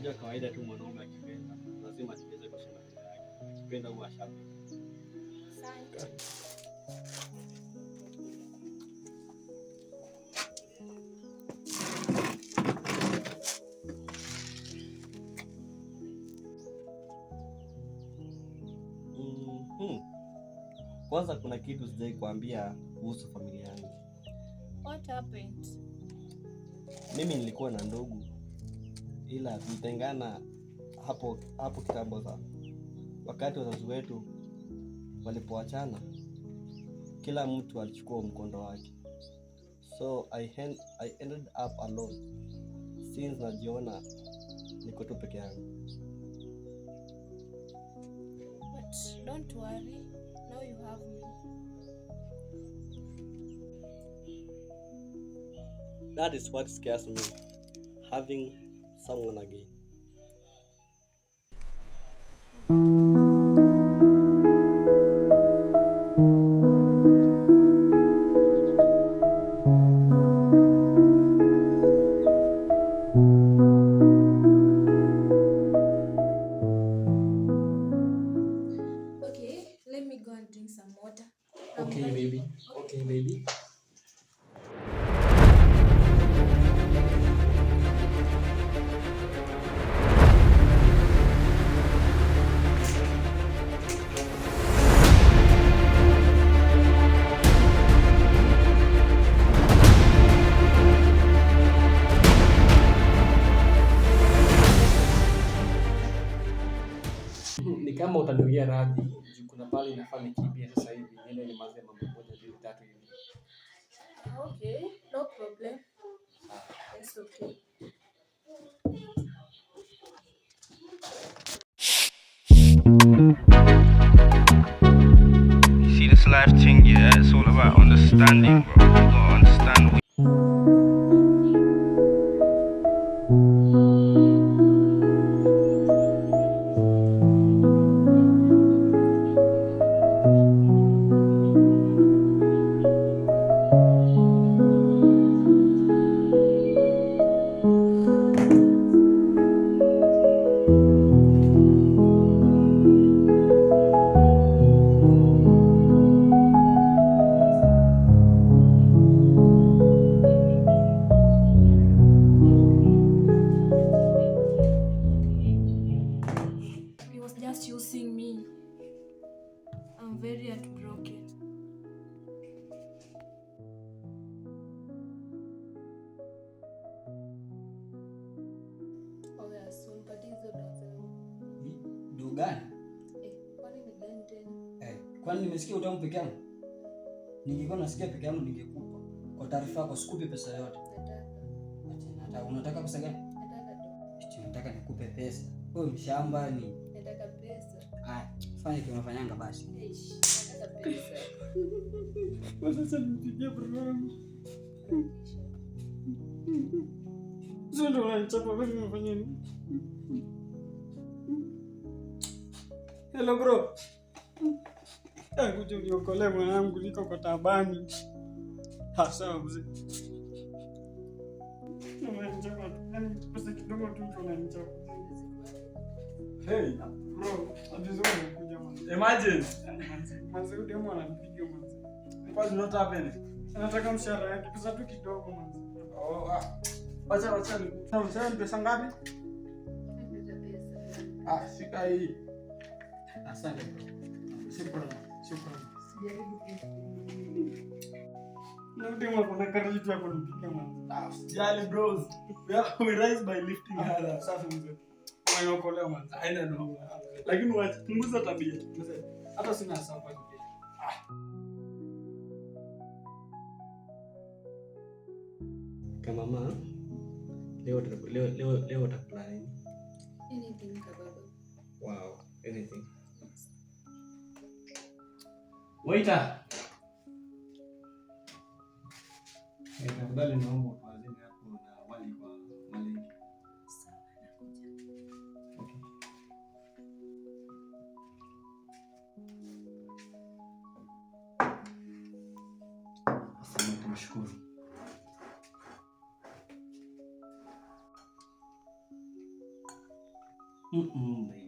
unajua kawaida tu mwanaume akipenda lazima tuweze kusema bila yake. Akipenda huwa shapi. Asante. Kwanza kuna kitu sijai kuambia kuhusu familia yangu. What happened? Mimi nilikuwa na ndugu ila tulitengana hapo kitambo sana. Wakati wazazi wetu walipoachana, kila mtu alichukua mkondo wake. So I ended up alone. Since najiona niko tu peke yangu. But don't worry. Now you have me. That is what scares me. Having someone again. Okay, let me go and drink some water. Okay, baby. Okay, baby. Ni kama utaniwia radhi, kuna pale inafaa nikimbie sasa hivi, niende nimalize mambo moja mbili tatu hivi. Okay, no problem. It's okay. You see this life thing, yeah, it's all about understanding, bro. You gotta understand what He was just using me. I'm very heartbroken. Oh yes, unipatie hizo dawa zangu. Ndio gani? Kwani ni gani tena? Kwani nimesikia utamu peke yangu? Ningekuwa nasikia peke yangu ningekupa. Kwa taarifa yako sikupi pesa yote. Nataka. Unataka pesa gani? Nataka tu. Nataka nikupe pesa. Wewe mshamba ni. Nataka pesa. Fanya kile unafanyanga basi. Nataka pesa. Sasa nipigie programu. Sio ndo unanichapa wewe unafanya nini? Hello bro. Kuja uniokolee mwanangu, niko kwa taabani. Sawa mzee. Unanichapa. Pesa kidogo tu ndio unanichapa. Hey, bro, adizoni kuja mwanzo. Imagine. Mwanzo demo ananipiga mwanzo. What's not happening? Anataka mshahara yake, pesa tu kidogo mwanzo. Oh, Wacha. Sasa ni pesa ngapi? Shika hii. Asante bro. Shukrani. Na demo kuna kariji yako nipiga mwanzo. Jali bros. We rise by lifting others. Safi mzee. Unaokolea mwanzo. Haina no. Lakini punguza tabia. Mzee. Hata sina sababu. Kama mama, leo utakula nini? Anything kababa. Wow, anything. Waiter. Tafadhali naomba utuazime hapo na wali kwa malenge. Sawa, nakuja. Okay. Asante, nashukuru. Mm-mm.